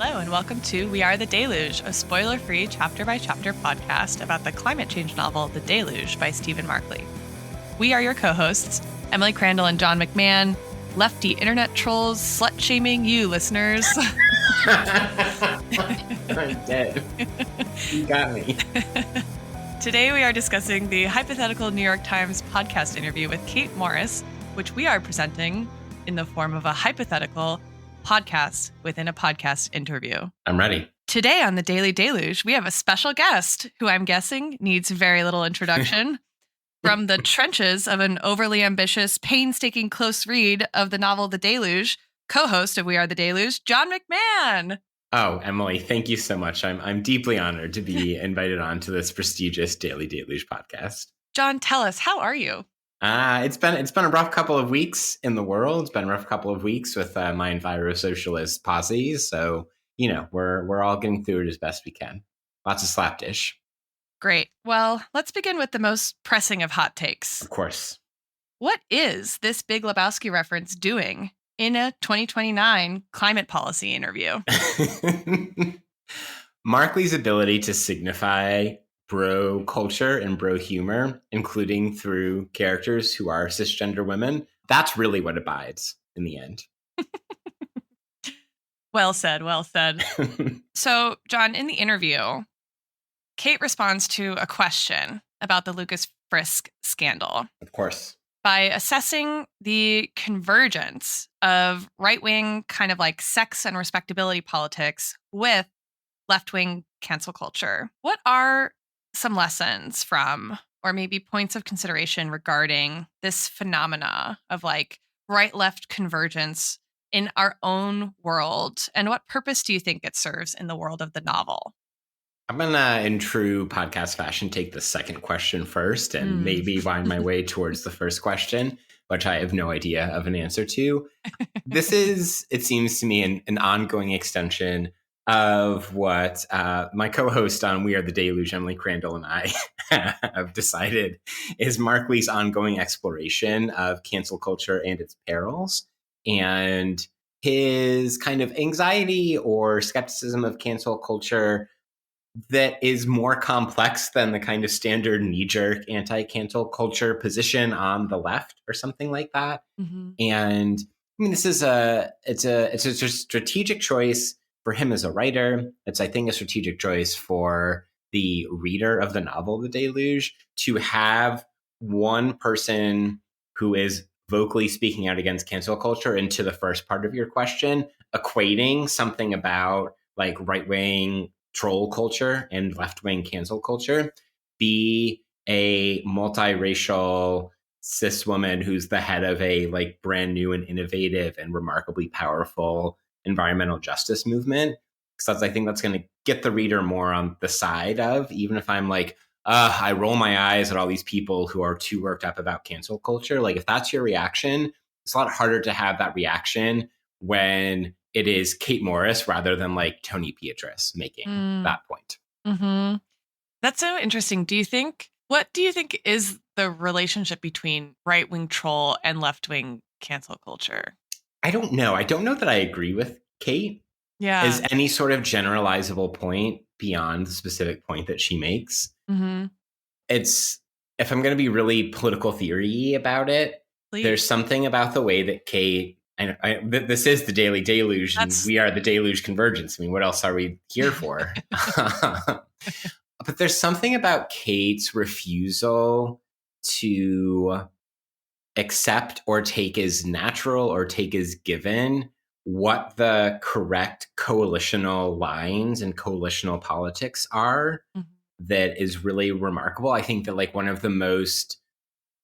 Hello and welcome to We Are the Deluge, a spoiler-free chapter-by-chapter podcast about the climate change novel The Deluge by Stephen Markley. We are your co-hosts, Emily Crandall and John McMahon, lefty internet trolls slut-shaming you listeners. I'm dead. You got me. Today we are discussing the hypothetical New York Times podcast interview with Kate Morris, which we are presenting in the form of a hypothetical podcast within a podcast interview. I'm ready. Today on the Daily Deluge, we have a special guest who I'm guessing needs very little introduction. From the trenches of an overly ambitious, painstaking close read of the novel The Deluge, co-host of We Are the Deluge, John McMahon. Oh, Emily, thank you so much. I'm deeply honored to be invited on to this prestigious Daily Deluge podcast. John, tell us, how are you? It's been a rough couple of weeks in the world. It's been a rough couple of weeks with my enviro-socialist posse. So, we're all getting through it as best we can. Lots of slapdish. Great. Well, let's begin with the most pressing of hot takes. Of course. What is this Big Lebowski reference doing in a 2029 climate policy interview? Markley's ability to signify bro culture and bro humor, including through characters who are cisgender women, that's really what abides in the end. Well said, well said. So, John, in the interview, Kate responds to a question about the Lucas Frisk scandal. Of course. By assessing the convergence of right-wing kind of like sex and respectability politics with left-wing cancel culture. What are some lessons from, or maybe points of consideration regarding this phenomena of like right-left convergence in our own world? And what purpose do you think it serves in the world of the novel? I'm going to, in true podcast fashion, take the second question first and maybe wind my way towards the first question, which I have no idea of an answer to. This is, it seems to me, an ongoing extension of what my co-host on We Are the Deluge, Emily Crandall, and I have decided is Markley's ongoing exploration of cancel culture and its perils, and his kind of anxiety or skepticism of cancel culture that is more complex than the kind of standard knee-jerk anti-cancel culture position on the left or something like that. Mm-hmm. And I mean, this is it's a strategic choice for him as a writer. It's, I think, a strategic choice for the reader of the novel, The Deluge, to have one person who is vocally speaking out against cancel culture into the first part of your question, equating something about like right-wing troll culture and left-wing cancel culture, be a multiracial cis woman who's the head of a like brand new and innovative and remarkably powerful environmental justice movement. Because I think that's going to get the reader more on the side of, even if I'm like, I roll my eyes at all these people who are too worked up about cancel culture. Like if that's your reaction, it's a lot harder to have that reaction when it is Kate Morris rather than like Tony Beatrice making that point. Mm-hmm. That's so interesting. What do you think is the relationship between right-wing troll and left-wing cancel culture? I don't know. I don't know that I agree with Kate. Yeah. Is any sort of generalizable point beyond the specific point that she makes. Mm-hmm. It's, if I'm going to be really political theory about it, please. There's something about the way that Kate, this is the Daily Deluge, and We Are the Deluge Convergence. I mean, what else are we here for? But there's something about Kate's refusal to accept or take as natural or take as given what the correct coalitional lines and coalitional politics are, that is really remarkable. I think that like one of the most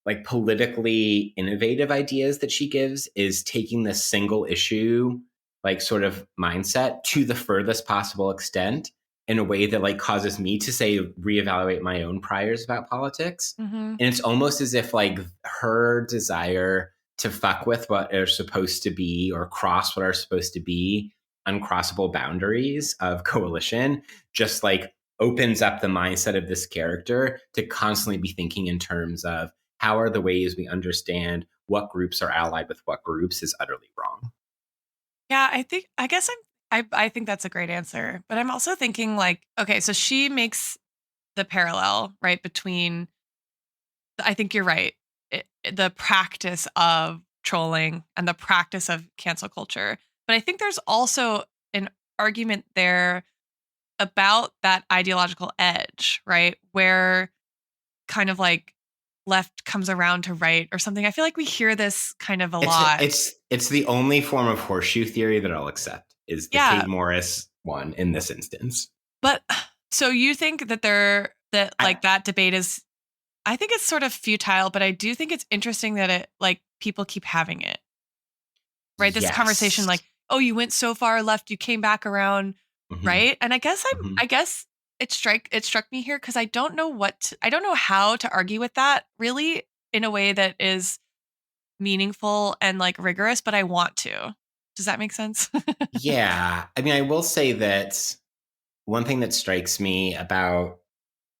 like politically innovative ideas that she gives is taking this single issue, like sort of mindset to the furthest possible extent in a way that like causes me to say, reevaluate my own priors about politics. Mm-hmm. And it's almost as if like her desire to fuck with what are supposed to be or cross what are supposed to be uncrossable boundaries of coalition just like opens up the mindset of this character to constantly be thinking in terms of how are the ways we understand what groups are allied with what groups is utterly wrong. Yeah, I guess I'm I think that's a great answer. But I'm also thinking like, okay, so she makes the parallel, right, between I think you're right. The practice of trolling and the practice of cancel culture. But I think there's also an argument there about that ideological edge, right? Where kind of like left comes around to right or something. I feel like we hear this kind of a It's lot. it's the only form of horseshoe theory that I'll accept is the Yeah. Kate Morris one in this instance. But so you think that that I, like that debate is I think it's sort of futile, but I do think it's interesting that it like people keep having it. Right? This conversation yes. like, "Oh, you went so far left, you came back around." Hmm. Right? And Hmm. I guess it struck me here cuz I don't know how to argue with that really in a way that is meaningful and like rigorous, but I want to. Does that make sense? Yeah. I mean, I will say that one thing that strikes me about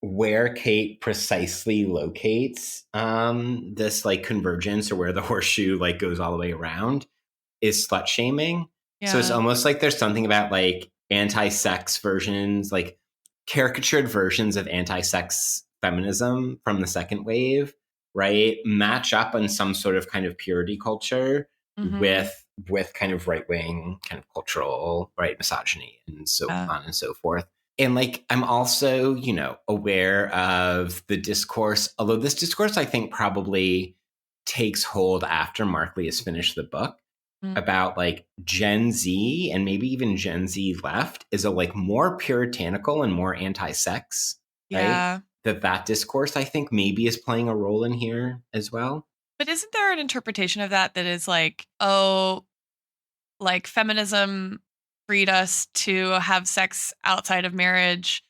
where Kate precisely locates this like convergence or where the horseshoe like goes all the way around is slut shaming. So it's Yeah. almost like there's something about like anti-sex versions, like caricatured versions of anti-sex feminism from the second wave, right? Match up on some sort of kind of purity culture Mhm. with kind of right-wing kind of cultural, right, misogyny and so Yeah. on and so forth. And like I'm also, you know, aware of the discourse, although this discourse I think probably takes hold after Markley has finished the book Mm. about like Gen Z and maybe even Gen Z left is a like more puritanical and more anti-sex, right? Yeah. That discourse I think maybe is playing a role in here as well. But isn't there an interpretation of that that is like, "Oh, like feminism freed us to have sex outside of marriage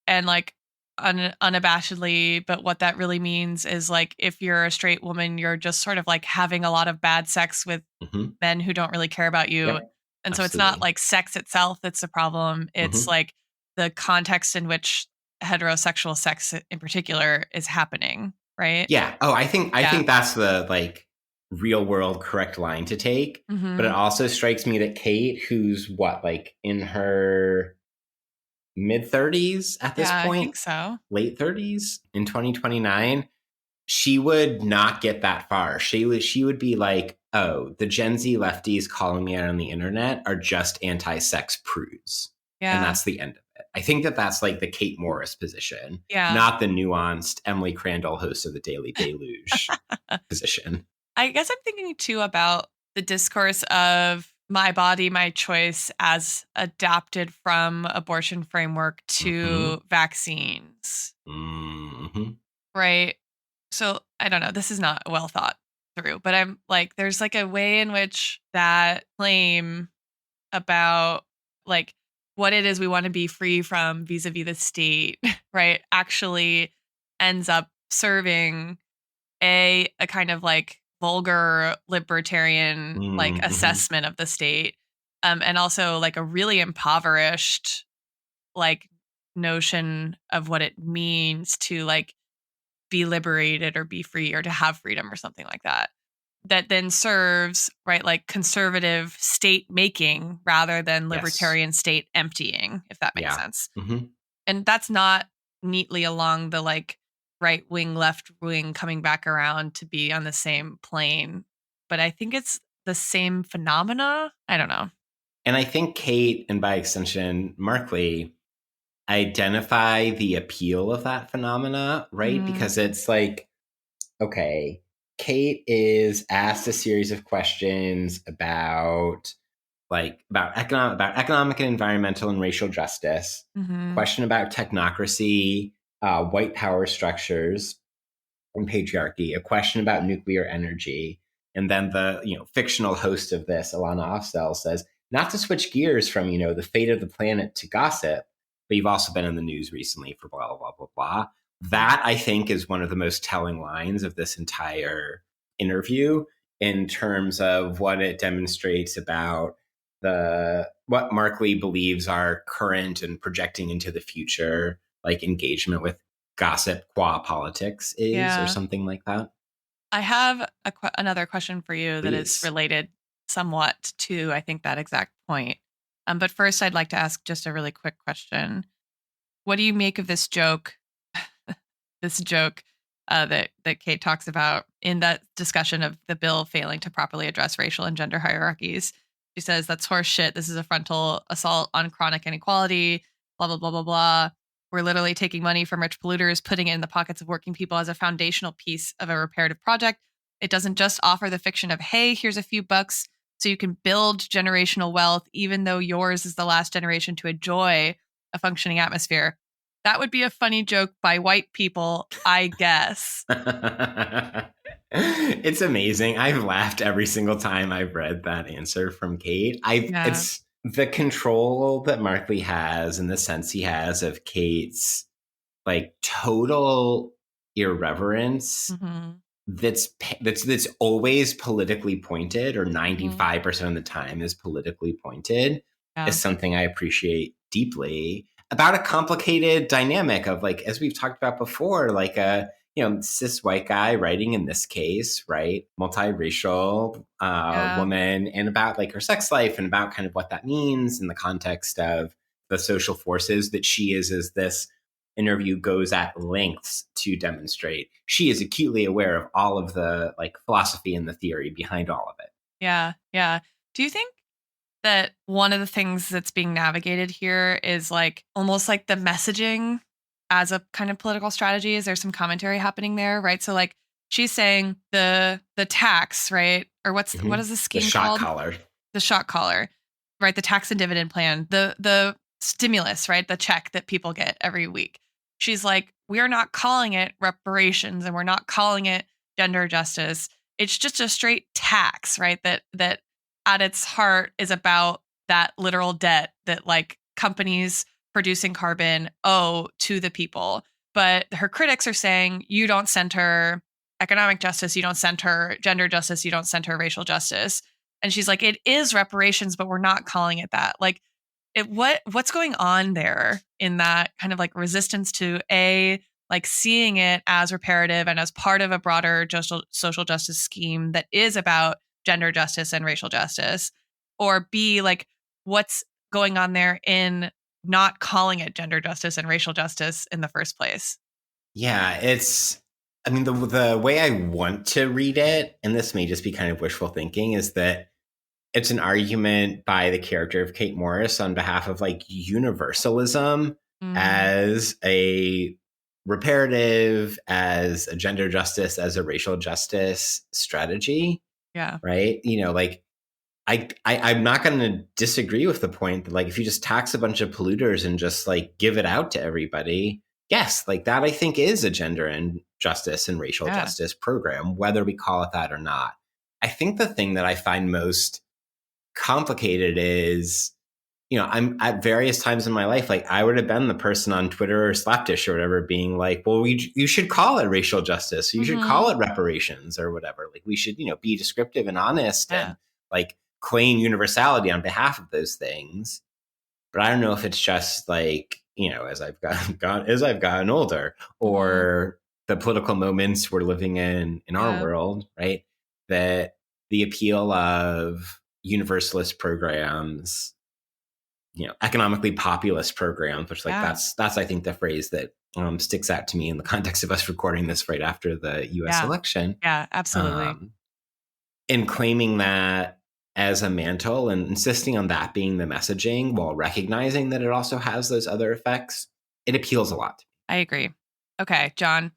and like unabashedly, but what that really means is like if you're a straight woman you're just sort of like having a lot of bad sex with Hmm. men who don't really care about you, Yep, and so it's not absolutely. like sex itself that's the problem, it's Hmm. like the context in which heterosexual sex in particular is happening, right? Yeah. Oh, I Yeah. think that's the like real world correct line to take. But it Mhm. also strikes me that Kate, who's what, like in her mid 30s at this Yeah, I point, think so. late 30s in 2029, she would not get that far. She would be like, "Oh, the Gen Z lefties calling me out on the internet are just anti-sex prudes." And Yeah. that's the end of it. I think that that's like the Kate Morris position, Yeah. not the nuanced Emily Crandall, host of the Daily Deluge position. I guess I'm thinking too about the discourse of my body, my choice as adapted from abortion framework Mhm. to vaccines, Mhm. right? So I don't know. This is not well thought through, but I'm like, there's like a way in which that claim about like what it is we want to be free from vis-a-vis the state, right, actually ends up serving a kind of like vulgar libertarian like Mhm. assessment of the state, and also like a really impoverished like notion of what it means to like be liberated or be free or to have freedom or something like that, that then serves right like conservative state making rather than Yes. libertarian state emptying, if that makes Yeah. sense. Mhm. And that's not neatly along the like right wing, left wing coming back around to be on the same plane. But I think it's the same phenomena. I don't know. And I think Kate, and by extension, Markley, identify the appeal of that phenomena, right? Mm, Because it's like, okay, Kate is asked a series of questions about about economic and environmental and racial justice, hmm. question about technocracy, white power structures, and patriarchy, a question about nuclear energy. And then the fictional host of this, Alana Ofstel, says, not to switch gears from the fate of the planet to gossip, but you've also been in the news recently for blah blah blah blah blah. That I think is one of the most telling lines of this entire interview in terms of what it demonstrates about the what Markley believes are current and projecting into the future, like engagement with gossip qua politics is, or Yeah. something like that. I have another question for you that is Please. related somewhat to, I think, that exact point. But first, I'd like to ask just a really quick question. What do you make of this joke? This joke that Kate talks about in that discussion of the bill failing to properly address racial and gender hierarchies. She says that's horse shit. This is a frontal assault on chronic inequality. Blah blah blah blah blah. We're literally taking money from rich polluters, putting it in the pockets of working people as a foundational piece of a reparative project. It doesn't just offer the fiction of, hey, here's a few bucks so you can build generational wealth, even though yours is the last generation to enjoy a functioning atmosphere. That would be a funny joke by white people, I guess. It's amazing. I've laughed every single time I've read that answer from Kate. It's the control that Markley has and the sense he has of Kate's like total irreverence. Mm-hmm. That's always politically pointed, or 95% of the time is politically pointed, is something I appreciate deeply about a complicated dynamic of, like, as we've talked about before, like a cis white guy writing, in this case, right, multiracial woman, and about like her sex life and about kind of what that means in the context of the social forces that she is, as this interview goes at lengths to demonstrate. She is acutely aware of all of the like philosophy and the theory behind all of it. Yeah. Do you think that one of the things that's being navigated here is like almost like the messaging as a kind of political strategy? Is there some commentary happening there, right? So like she's saying the tax, right? Or what is the scheme called? The shock collar, right? The tax and dividend plan, the stimulus, right? The check that people get every week. She's like, we're not calling it reparations and we're not calling it gender justice. It's just a straight tax, right? That at its heart is about that literal debt that like companies producing carbon owe to the people. But her critics are saying you don't center economic justice, you don't center gender justice, you don't center racial justice. And she's like, it is reparations, but we're not calling it that. Like, what's going on there in that kind of like resistance to like seeing it as reparative and as part of a broader social justice scheme that is about gender justice and racial justice, or B, like what's going on there in not calling it gender justice and racial justice in the first place? Yeah, I mean, the way I want to read it, and this may just be kind of wishful thinking, is that it's an argument by the character of Kate Morris on behalf of like universalism as a reparative, as a gender justice, as a racial justice strategy. Yeah. Right. Like I'm not going to disagree with the point that like if you just tax a bunch of polluters and just like give it out to everybody, yes, like that I think is a gender and justice and racial justice program, whether we call it that or not. I think the thing that I find most complicated is, I'm at various times in my life, like I would have been the person on Twitter or Slapdish or whatever being like, well, you should call it racial justice. You should call it reparations or whatever. Like we should, be descriptive and honest and like claim universality on behalf of those things. But I don't know if it's just like, as I've gotten older, or the political moments we're living in our world, right? That the appeal of universalist programs, economically populist programs, which like that's I think the phrase that sticks out to me in the context of us recording this right after the U.S. election. Yeah, absolutely. And claiming that as a mantle and insisting on that being the messaging while recognizing that it also has those other effects, it appeals a lot. I agree. Okay, John.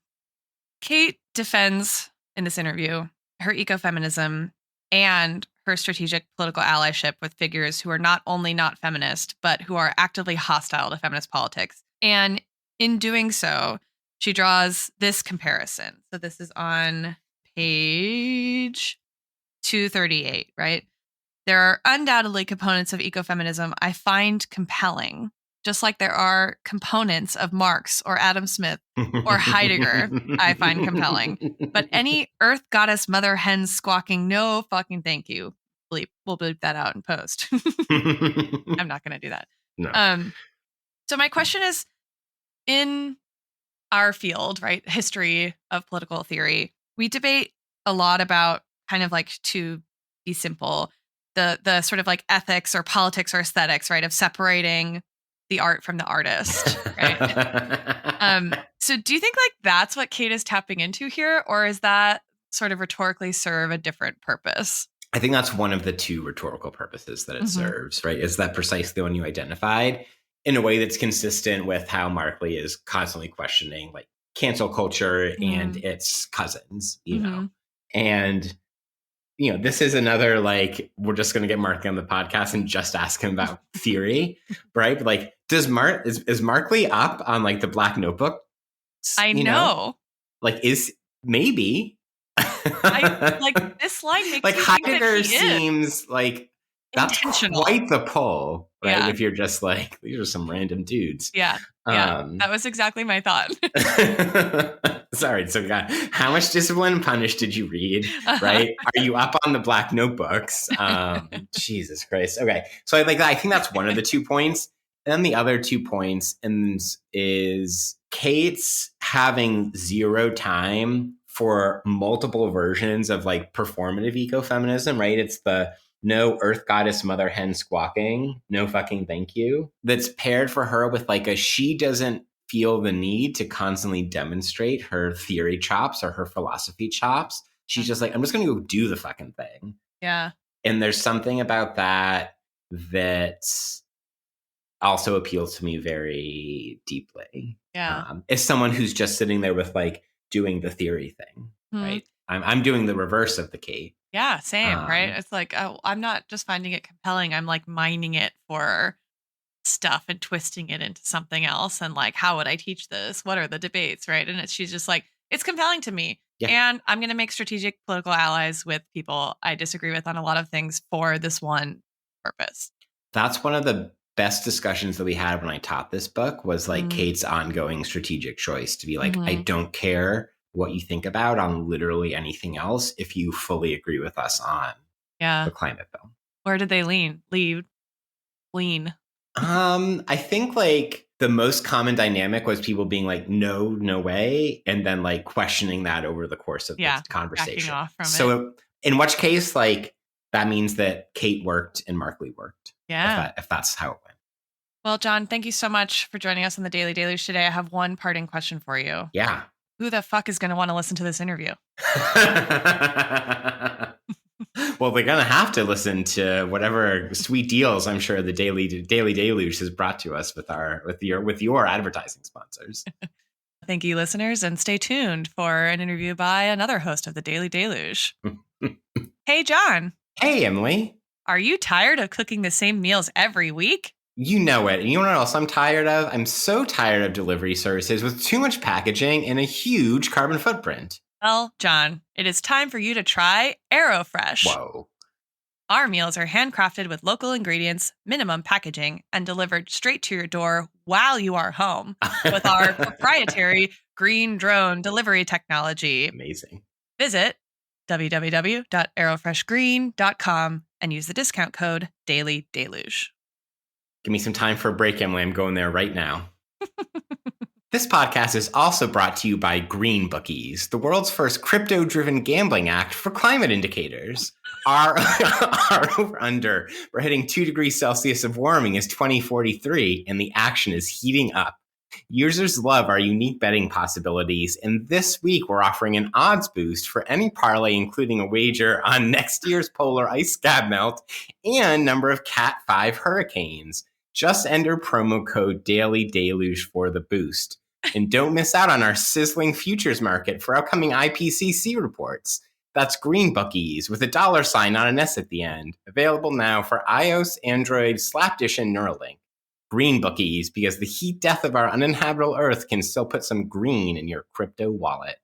Kate defends in this interview her ecofeminism and her strategic political allyship with figures who are not only not feminist, but who are actively hostile to feminist politics. And in doing so, she draws this comparison. So this is on page 238, right? There are undoubtedly components of ecofeminism I find compelling, just like there are components of Marx or Adam Smith or Heidegger I find compelling. But any earth goddess mother hen squawking, no fucking thank you. We'll bleep that out in post. I'm not going to do that. No. So my question is, in our field, right, history of political theory, we debate a lot about kind of like, to be simple, the sort of like ethics or politics or aesthetics, right, of separating the art from the artist, right? So do you think like that's what Kate is tapping into here, or is that sort of rhetorically serve a different purpose? I think that's one of the two rhetorical purposes that it serves, right? Is that precisely the one you identified in a way that's consistent with how Markley is constantly questioning like cancel culture and its cousins, you know? And, you know, this is another, like, we're just going to get Markley on the podcast and just ask him about theory, right? But like, is Markley up on like the Black Notebook? I know. Like, is maybe. Like this line makes like me Heidegger think that he seems like that's quite the pull, right? Yeah. If you're just like, these are some random dudes. Yeah. That was exactly my thought. Sorry. So we got, how much Discipline and Punish did you read? Right? Are you up on the Black Notebooks? Jesus Christ. Okay. So I think that's one of the 2 points. And then the other 2 points is Kate's having zero time for multiple versions of like performative ecofeminism, right? It's the no earth goddess mother hen squawking, no fucking thank you. That's paired for her with like she doesn't feel the need to constantly demonstrate her theory chops or her philosophy chops. She's just like, I'm just going to go do the fucking thing. Yeah. And there's something about that also appeals to me very deeply. Yeah. As someone who's just sitting there with like doing the theory thing, right? I'm doing the reverse of the Kate. Yeah, same, right? It's like, oh, I'm not just finding it compelling. I'm like mining it for stuff and twisting it into something else. And like, how would I teach this? What are the debates, right? And she's just like, it's compelling to me. Yeah. And I'm going to make strategic political allies with people I disagree with on a lot of things for this one purpose. That's one of the best discussions that we had when I taught this book was like Kate's ongoing strategic choice to be like, I don't care what you think about on literally anything else if you fully agree with us on the climate bill. Where did they lean? I think like the most common dynamic was people being like, no way. And then like questioning that over the course of the conversation. Off from so in which case, like that means that Kate worked and Markley worked. Yeah. If that's how it went. Well, John, thank you so much for joining us on the Daily Deluge today. I have one parting question for you. Yeah. Who the fuck is going to want to listen to this interview? Well, they're going to have to listen to whatever sweet deals I'm sure the Daily Deluge has brought to us with your advertising sponsors. Thank you, listeners, and stay tuned for an interview by another host of the Daily Deluge. Hey, John. Hey, Emily. Are you tired of cooking the same meals every week? You know it. And you know what else I'm tired of? I'm so tired of delivery services with too much packaging and a huge carbon footprint. Well, John, it is time for you to try AeroFresh. Whoa. Our meals are handcrafted with local ingredients, minimum packaging, and delivered straight to your door while you are home with our proprietary green drone delivery technology. Amazing. Visit www.aerofreshgreen.com and use the discount code DailyDeluge. Give me some time for a break, Emily. I'm going there right now. This podcast is also brought to you by GreenBookies, the world's first crypto-driven gambling app for climate indicators. Our over-under for hitting 2 degrees Celsius of warming is 2043, and the action is heating up. Users love our unique betting possibilities, and this week we're offering an odds boost for any parlay, including a wager on next year's polar ice cap melt and number of Cat 5 hurricanes. Just enter promo code DailyDeluge for the boost. And don't miss out on our sizzling futures market for upcoming IPCC reports. That's GreenBookies with a $sign, not an S at the end. Available now for iOS, Android, Slapdish, and Neuralink. GreenBookies, because the heat death of our uninhabitable Earth can still put some green in your crypto wallet.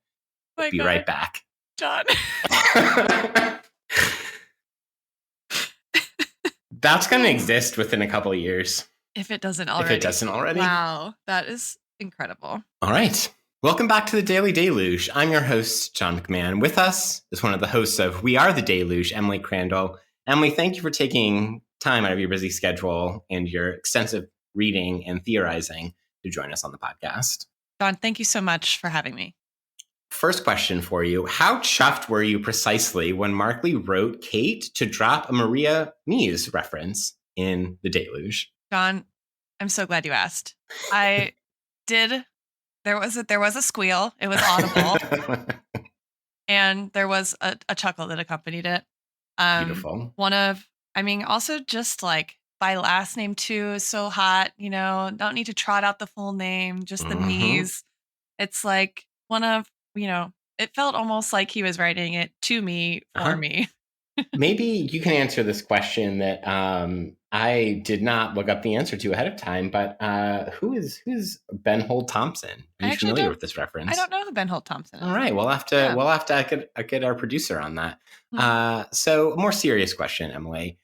We'll be right back. John. That's going to exist within a couple of years. If it doesn't already. Wow, that is incredible. All right. Welcome back to the Daily Deluge. I'm your host, John McMahon. With us is one of the hosts of We Are the Deluge, Emily Crandall. Emily, thank you for taking time out of your busy schedule and your extensive reading and theorizing to join us on the podcast. John, thank you so much for having me. first question for you. How chuffed were you precisely when Markley wrote Kate to drop a Maria Mies reference in The Deluge? John, I'm so glad you asked. I did. There was a squeal. It was audible, and there was a chuckle that accompanied it. Beautiful. One of, I mean, also just like by last name too is so hot. Don't need to trot out the full name, just the Mm-hmm. Mies. It's like one of, it felt almost like he was writing it to me for Uh-huh. me. Maybe you can answer this question that I did not look up the answer to ahead of time, but who's Ben Holt Thompson? Are I you actually familiar don't. with this I reference? don't know who Ben Holt Thompson All is. right, Yeah. we'll have to get our producer on that. Hmm. So a more serious question, Emily.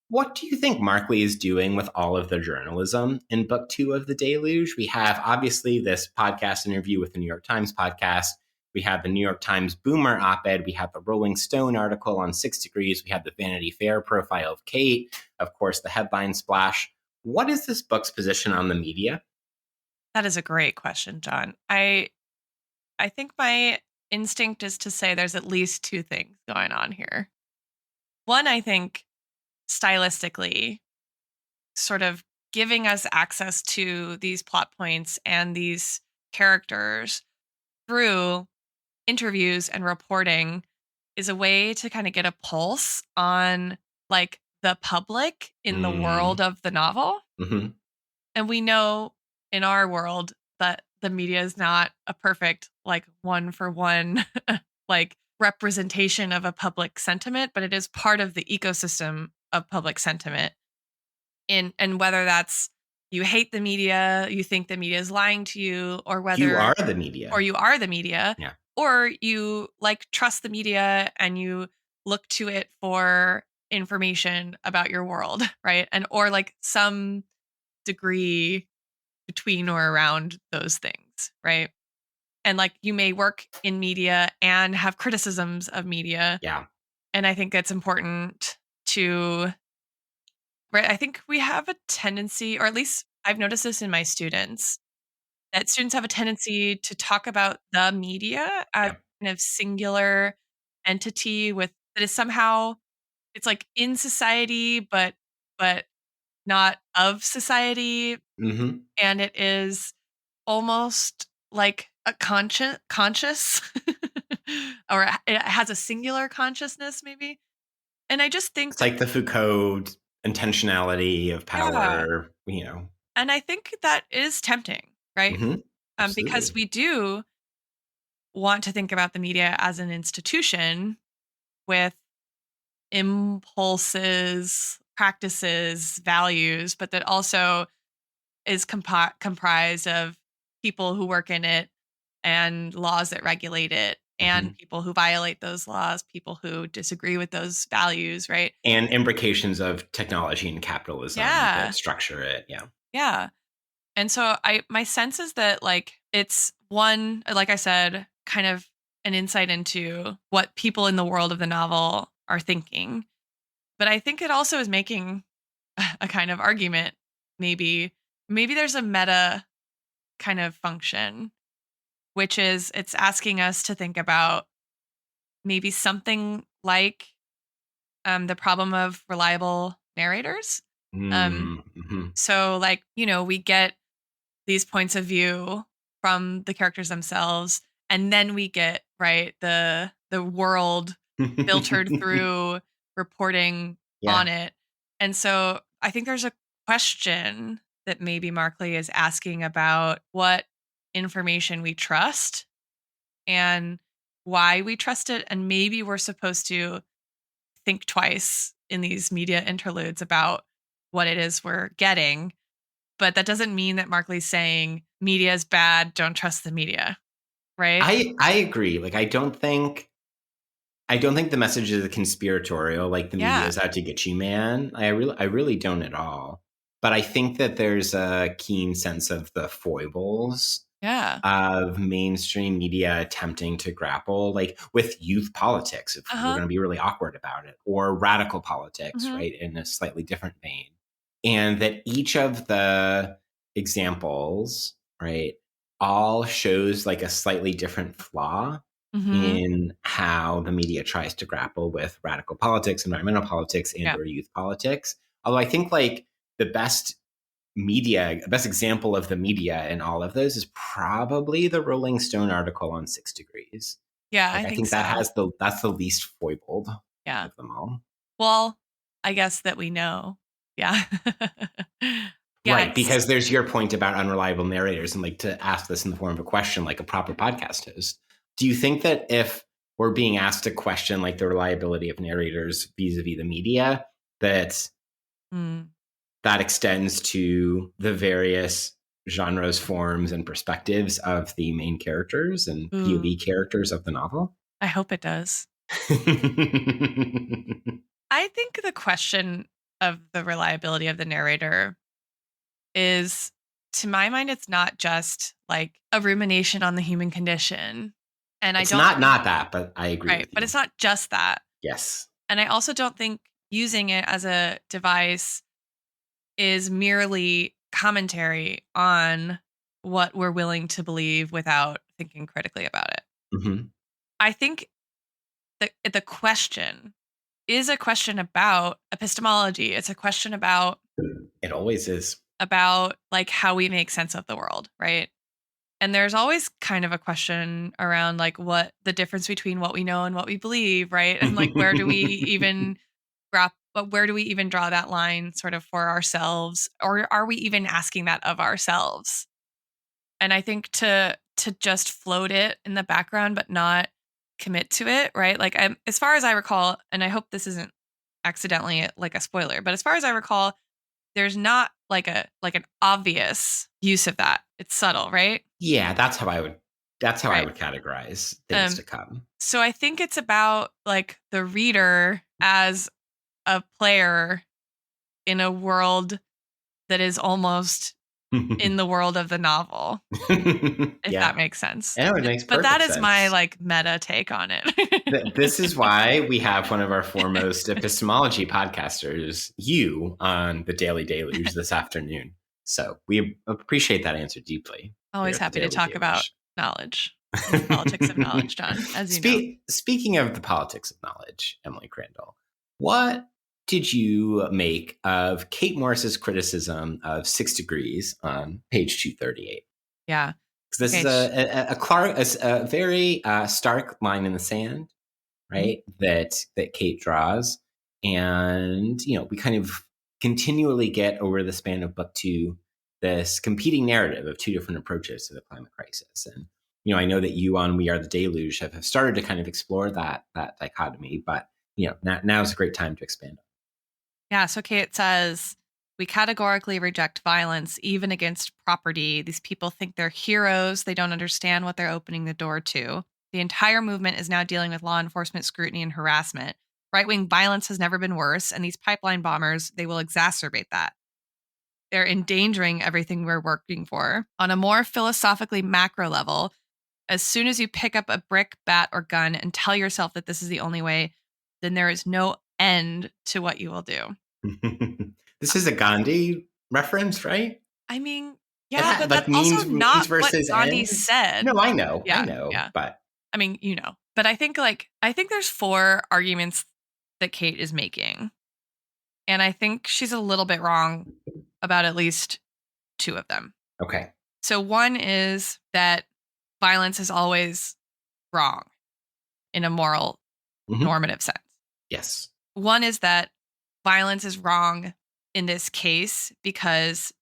What do you think Markley is doing with all of the journalism in book 2 of The Deluge? We have obviously this podcast interview with the New York Times podcast. We have the New York Times Boomer op-ed. We have the Rolling Stone article on 6 Degrees. We have the Vanity Fair profile of Kate. Of course, the headline splash. What is this book's position on the media? That is a great question, John. I think my instinct is to say there's at least two things going on here. One, I think stylistically, sort of giving us access to these plot points and these characters through interviews and reporting is a way to kind of get a pulse on like the public in the Mm, world of the novel. hmm And we know in our world that the media is not a perfect, like one for one, like representation of a public sentiment, but it is part of the ecosystem of public sentiment. And whether that's you hate the media, you think the media is lying to you, or You whether are the media. or you are the media, Yeah. or you like trust the media and you look to it for information about your world, right? And or like some degree between or around those things, right? And like you may work in media and have criticisms of media. Yeah. And I think it's important to, right? I think we have a tendency, or at least I've noticed this in my students, that students have a tendency to talk about the media as Yeah. kind of singular entity with that is somehow it's like in society, but not of society. hmm And it is almost like a conscious or it has a singular consciousness maybe. And I just think It's that like the Foucault intentionality of yeah, power, you know. and I think that is tempting, right? Because Absolutely. we do want to think about the media as an institution with impulses, practices, values, but that also is comprised of people who work in it and laws that regulate it and hmm people who violate those laws, people who disagree with those values, right? And imbrications of technology and capitalism that Yeah. structure it. Yeah. Yeah. And so I my sense is that like it's one like I said kind of an insight into what people in the world of the novel are thinking. But I think it also is making a kind of argument maybe there's a meta kind of function which is it's asking us to think about maybe something like the problem of reliable narrators. Um, Mm-hmm. so, like, we get these points of view from the characters themselves, and then we get right the world filtered through reporting on Yeah. it. And so, I think there's a question that maybe Markley is asking about what information we trust and why we trust it. And maybe we're supposed to think twice in these media interludes about what it is we're getting. But that doesn't mean that Markley's saying media is bad, don't trust the media, right? I agree. Like I don't think the message is conspiratorial, like the media Yeah. is out to get you, man. I really don't at all. But I think that there's a keen sense of the foibles Yeah. of mainstream media attempting to grapple like with youth politics, if we're Uh-huh. going to be really awkward about it, or radical politics, Mhm. right, in a slightly different vein. And that each of the examples, right, all shows like a slightly different flaw in how the media tries to grapple with radical politics, environmental politics, and or youth politics. Although I think like the best example of the media in all of those is probably the Rolling Stone article on 6 Degrees. Yeah, Like, I I think think so. that's the least foibled of them all. Well, I guess that we know. Yeah. Right, because there's your point about unreliable narrators, and like to ask this in the form of a question like a proper podcast host. Do you think that if we're being asked a question like the reliability of narrators vis-a-vis the media, that that extends to the various genres, forms, and perspectives of the main characters and POV characters of the novel? I hope it does. I think the question of the reliability of the narrator is, to my mind, it's not just like a rumination on the human condition. And it's not that, but I agree with you. But it's not just that. Yes. And I also don't think using it as a device is merely commentary on what we're willing to believe without thinking critically about it. I think the question is a question about epistemology. It's a question about... It always is. About like how we make sense of the world, right? And there's always kind of a question around like what the difference between what we know and what we believe, right? And like where do we even draw that line sort of for ourselves, or are we even asking that of ourselves? And I think to just float it in the background but not commit to it, right? Like as far as I recall, and I hope this isn't accidentally like a spoiler, but as far as I recall, there's not like an obvious use of that. It's subtle, right? Yeah, that's how I would categorize things to come. So I think it's about like the reader as a player in a world that is almost in the world of the novel. If that makes sense. Yeah, it makes perfect sense. But that is my like meta take on it. This is why we have one of our foremost epistemology podcasters, you, on the Daily Deluge this afternoon. So we appreciate that answer deeply. Always happy to talk about knowledge. The politics of knowledge, John, as you know. Speaking of the politics of knowledge, Emily Crandall, what did you make of Kate Morris's criticism of 6 Degrees on page 238? Yeah. Because this is a very stark line in the sand, right? That Kate draws. And, we kind of continually get over the span of book 2 this competing narrative of 2 different approaches to the climate crisis. And, I know that you on We Are the Deluge have started to kind of explore that dichotomy, but, now is a great time to expand. Yeah. So Kate says, we categorically reject violence, even against property. These people think they're heroes. They don't understand what they're opening the door to. The entire movement is now dealing with law enforcement scrutiny and harassment. Right-wing violence has never been worse, and these pipeline bombers, they will exacerbate that. They're endangering everything we're working for. On a more philosophically macro level, as soon as you pick up a brick, bat, or gun and tell yourself that this is the only way, then there is no end to what you will do. This is a Gandhi reference, right? I mean, yeah, but that's also not what Gandhi said. No, I know. Yeah. But I mean, but I think there's 4 arguments that Kate is making. And I think she's a little bit wrong about at least 2 of them. Okay. So one is that violence is always wrong in a moral, normative sense. Yes. One is that violence is wrong in this case because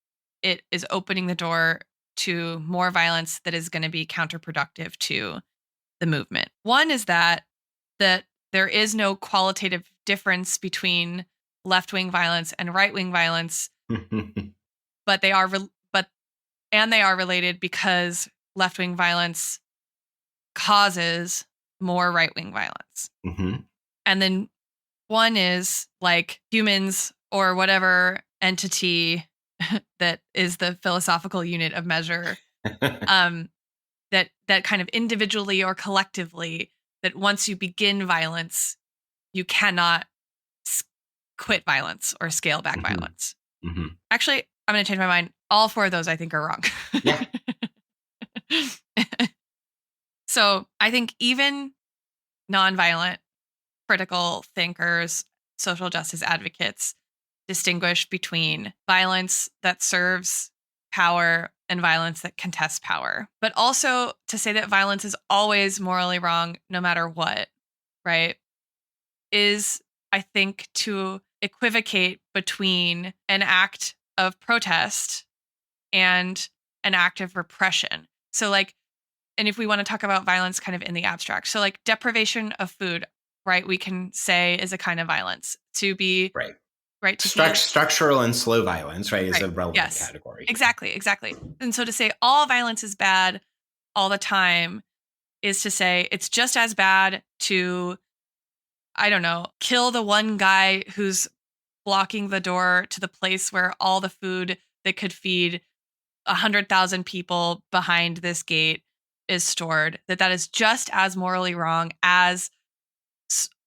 it is opening the door to more violence that is going to be counterproductive to the movement. One is that there is no qualitative difference between left-wing violence and right-wing violence, but they are related because left-wing violence causes more right-wing violence. And then one is like humans or whatever entity that is the philosophical unit of measure, that kind of individually or collectively, that once you begin violence, you cannot quit violence or scale back violence. Actually, I'm going to change my mind. All 4 of those I think are wrong. Yeah. So I think even nonviolent critical thinkers, social justice advocates distinguish between violence that serves power and violence that contests power. But also to say that violence is always morally wrong no matter what, right? Is, I think, to equivocate between an act of protest and an act of repression. So, like, and if we want to talk about violence kind of in the abstract, so like deprivation of food, right, we can say is a kind of violence. To be, Right. right, to give, Structural and slow violence, right, is right, a relevant yes, category here. exactly. And so to say all violence is bad all the time is to say it's just as bad to, I don't know, kill the one guy who's blocking the door to the place where all the food that could feed 100,000 people behind this gate is stored. That is just as morally wrong as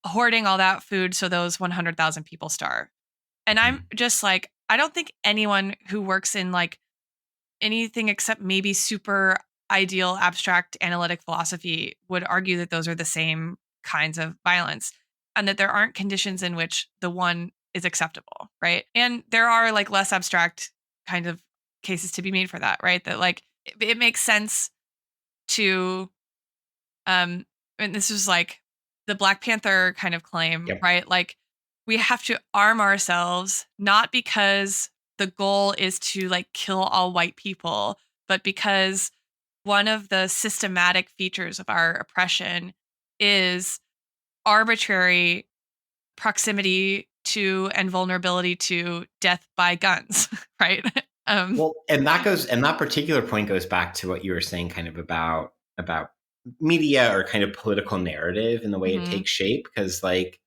hoarding all that food so those 100,000 people starve. And I'm Mhm. just like, I don't think anyone who works in like anything except maybe super ideal abstract analytic philosophy would argue that those are the same kinds of violence and that there aren't conditions in which the one is acceptable, right? And there are like less abstract kind of cases to be made for that, right? That like it makes sense to um and this is like the Black Panther kind of claim, Yep. right? Like we have to arm ourselves not because the goal is to like kill all white people, but because one of the systematic features of our oppression is arbitrary proximity to and vulnerability to death by guns, right? um Well, and that particular point goes back to what you were saying kind of about media or kind of political narrative and the way it mhm, takes shape. Because like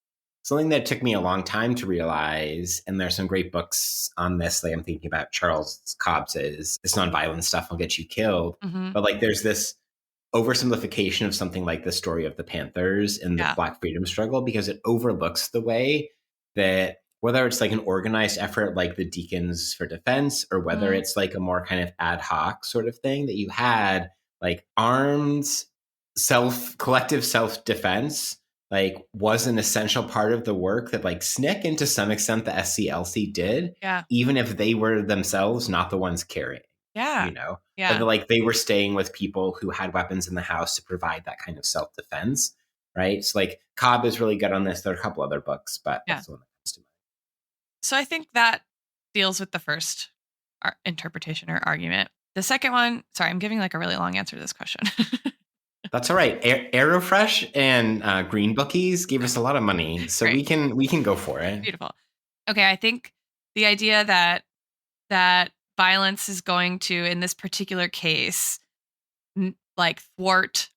something that took me a long time to realize, and there's some great books on this, like I'm thinking about Charles Cobbs's This Nonviolent Stuff Will Get You Killed. mhm, But like there's this oversimplification of something like the story of the Panthers and the yeah, Black freedom struggle because it overlooks the way that whether it's like an organized effort like the Deacons for Defense or whether mhm, it's like a more kind of ad hoc sort of thing that you had like armed collective self defense like was an essential part of the work that like SNCC and to some extent the SCLC did, yeah, even if they were themselves not the ones carrying, yeah, you know, but yeah, like they were staying with people who had weapons in the house to provide that kind of self defense, right? So like Cobb is really good on this. There are a couple other books, but yeah. that's the one that comes to mind. So I think that deals with the first interpretation or argument. The second one, sorry, I'm giving like a really long answer to this question. That's all right. AeroFresh and Green Bookies gave us a lot of money, so Great, we can go for it. beautiful. Okay, I think the idea that violence is going to, in this particular case, like thwart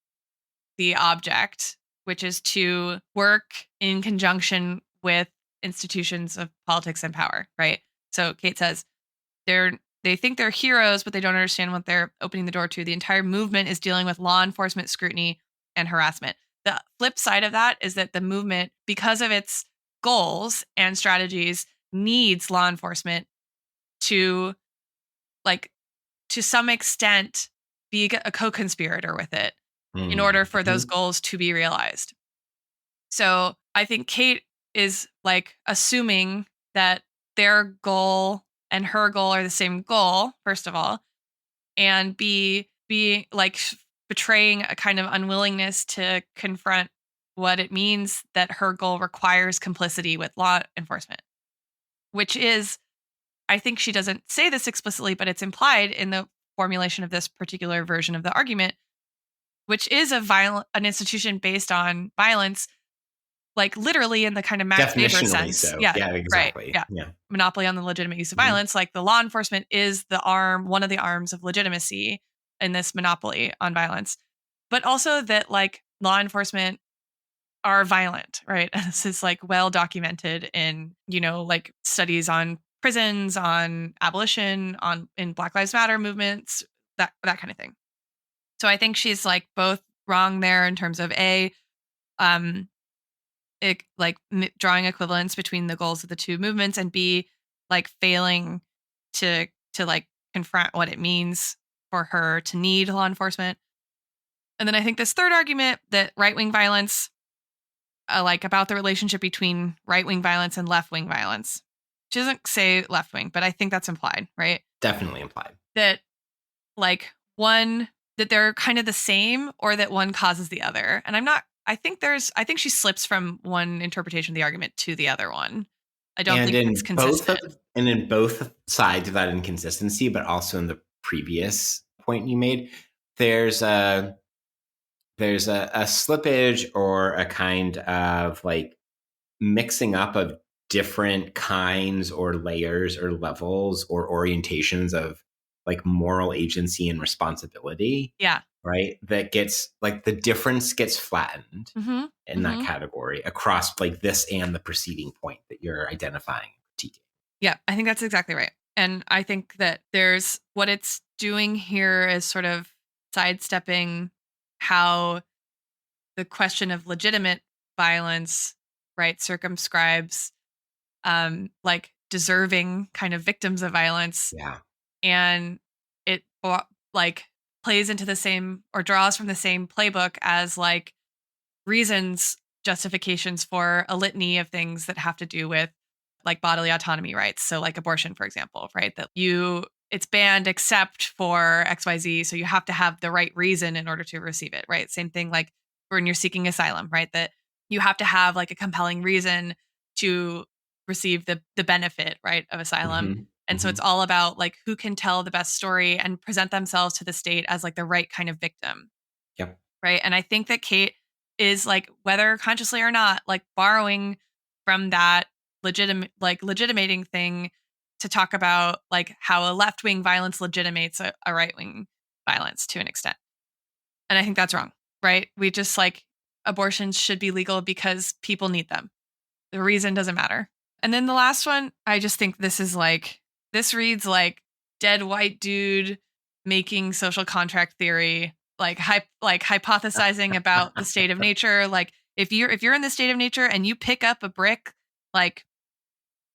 the object, which is to work in conjunction with institutions of politics and power, right? So Kate says they think they're heroes, but they don't understand what they're opening the door to. The entire movement is dealing with law enforcement scrutiny and harassment. The flip side of that is that the movement, because of its goals and strategies, needs law enforcement to like to some extent be a co-conspirator with it in order for those Mhm. goals to be realized. So I think Kate is like assuming that their goal and her goal are the same goal, first of all, and be like betraying a kind of unwillingness to confront what it means that her goal requires complicity with law enforcement, which is, I think she doesn't say this explicitly, but it's implied in the formulation of this particular version of the argument, which is an institution based on violence, like literally in the kind of Max Weber Definitionally sense. so. Yeah, Yeah, right. exactly. Yeah. Yeah. Monopoly on the legitimate use of Mhm. violence. Like the law enforcement is the arm, one of the arms of legitimacy in this monopoly on violence. But also that like law enforcement are violent, right? This is like well documented in, like studies on prisons, on abolition, on in Black Lives Matter movements, that kind of thing. So I think she's like both wrong there in terms of um drawing equivalence between the goals of the two movements, and b like failing to like confront what it means for her to need law enforcement. And then I think this third argument that right-wing violence, like about the relationship between right-wing violence and left-wing violence. She doesn't say left-wing, but I think that's implied, right? Definitely implied. That like one, that they're kind of the same or that one causes the other. And I think she slips from one interpretation of the argument to the other one. I don't And think it's consistent. in both sides of that inconsistency, but also in the previous point you made, there's a slippage or a kind of like mixing up of different kinds or layers or levels or orientations of like moral agency and responsibility. Yeah. Right. That gets like the difference gets flattened in that category across like this and the preceding point that you're identifying. Yeah, I think that's exactly right. And I think that there's what it's doing here is sort of sidestepping how the question of legitimate violence, right, circumscribes like deserving kind of victims of violence. Yeah. And it like plays into the same or draws from the same playbook as like reasons, justifications for a litany of things that have to do with like bodily autonomy rights. So like abortion, for example, right? That it's banned except for XYZ. So you have to have the right reason in order to receive it, right? Same thing like when you're seeking asylum, right? That you have to have like a compelling reason to receive the benefit, right, of asylum. And so it's all about like who can tell the best story and present themselves to the state as like the right kind of victim. Yep. Right. And I think that Kate is like, whether consciously or not, like borrowing from that legitimating thing to talk about like how a left-wing violence legitimates a right-wing violence to an extent. And I think that's wrong, right? We just like abortions should be legal because people need them. The reason doesn't matter. And then the last one, I just think this reads like dead white dude making social contract theory, like hypothesizing about the state of nature. Like if you're in the state of nature and you pick up a brick, like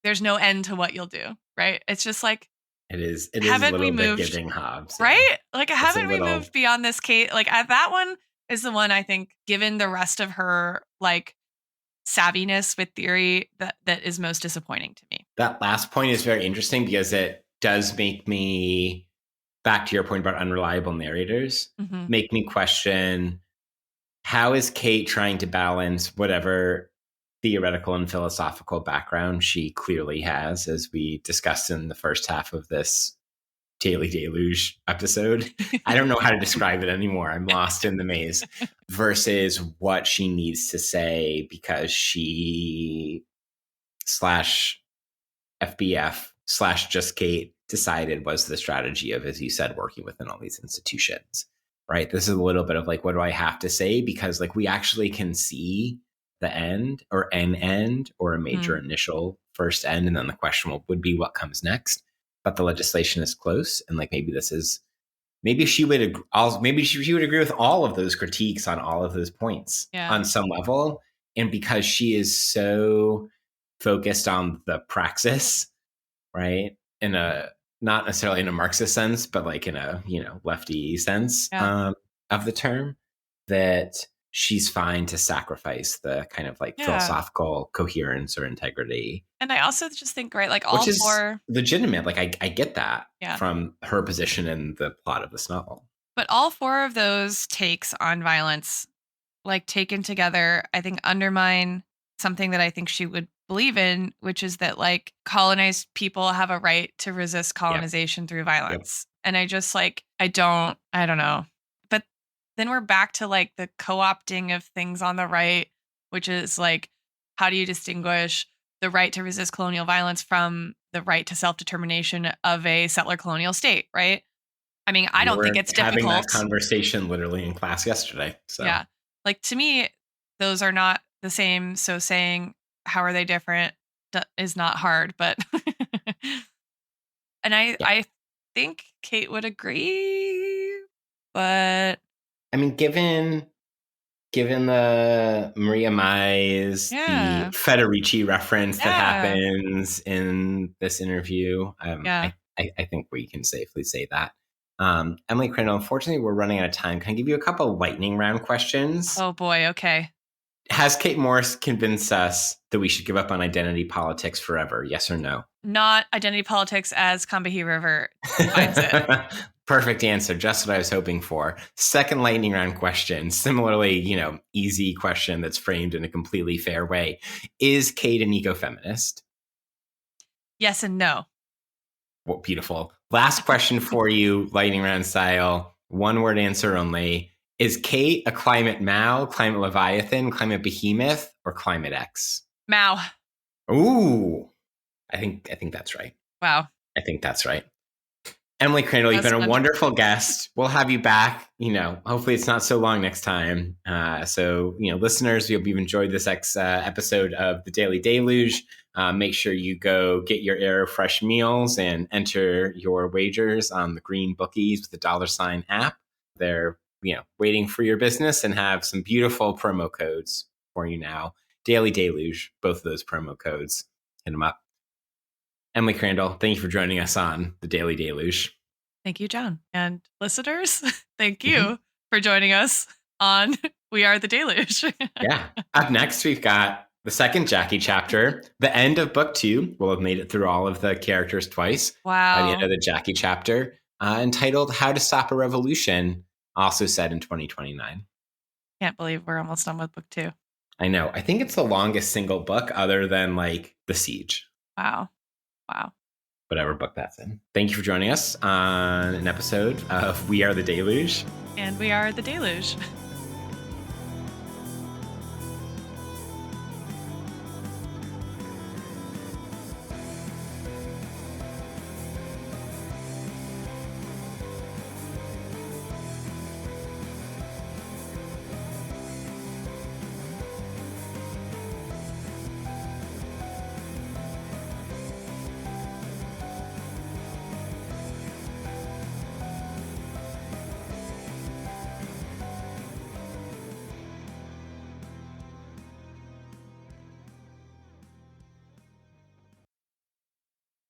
there's no end to what you'll do, right? It's just like it is a little bit giving Hobbes, right? Yeah. Like haven't we moved beyond this, Kate? Like that one is the one I think, given the rest of her like savviness with theory, that is most disappointing to me. That last point is very interesting because it does make me, back to your point about unreliable narrators, make me question, how is Kate trying to balance whatever theoretical and philosophical background she clearly has, as we discussed in the first half of this Daily Deluge episode. I don't know how to describe it anymore. I'm lost in the maze. Versus what she needs to say because she /FBF /just Kate decided was the strategy of, as you said, working within all these institutions. Right? This is a little bit of like, what do I have to say? Because like we actually can see the end or an end or a major initial first end. And then the question would be what comes next. But the legislation is close. And like, maybe she would agree with all of those critiques on all of those points on some level. And because she is so focused on the praxis, right? In a, not necessarily in a Marxist sense, but like in a, lefty sense of the term, that she's fine to sacrifice the kind of like philosophical coherence or integrity. And I also just think, right, like which is legitimate. Like I get that from her position in the plot of this novel. But all four of those takes on violence, like taken together, I think undermine something that I think she would believe in, which is that like colonized people have a right to resist colonization through violence. And I just like, I don't know. But then we're back to like the co-opting of things on the right, which is like, how do you distinguish the right to resist colonial violence from the right to self-determination of a settler colonial state, right? I mean, I don't think it's difficult. Having that conversation literally in class yesterday. So yeah, like to me, those are not the same. So saying how are they different is not hard, but and I think Kate would agree, but I mean, given the Maria Mize, the Federici reference that happens in this interview, I think we can safely say that. Emily Crandall, unfortunately, we're running out of time. Can I give you a couple lightning round questions? Oh boy, okay. Has Kate Morris convinced us that we should give up on identity politics forever? Yes or no? Not identity politics as Combahee River defines it. Perfect answer. Just what I was hoping for. Second lightning round question. Similarly, easy question that's framed in a completely fair way. Is Kate an ecofeminist? Yes and no. Well, beautiful. Last question for you, lightning round style. One word answer only. Is Kate a climate Mao, climate Leviathan, climate behemoth, or climate X? Mao. Ooh, I think that's right. Wow. I think that's right. Emily Crandall, you've been a wonderful guest. We'll have you back. Hopefully it's not so long next time. So, listeners, we hope you've enjoyed this episode of the Daily Deluge. Make sure you go get your AeroFresh meals and enter your wagers on the GreenBookies with the $ app. They're, waiting for your business and have some beautiful promo codes for you now. Daily Deluge, both of those promo codes. Hit them up. Emily Crandall, thank you for joining us on the Daily Deluge. Thank you, John. And listeners, thank you for joining us on We Are the Deluge. Yeah. Up next, we've got the second Jackie chapter. The end of book 2. We'll have made it through all of the characters twice. Wow. By the end of the Jackie chapter, entitled How to Stop a Revolution, also set in 2029. Can't believe we're almost done with book 2. I know. I think it's the longest single book other than The Siege. Wow. Whatever book that's in. Thank you for joining us on an episode of We Are the Deluge. And we are the Deluge.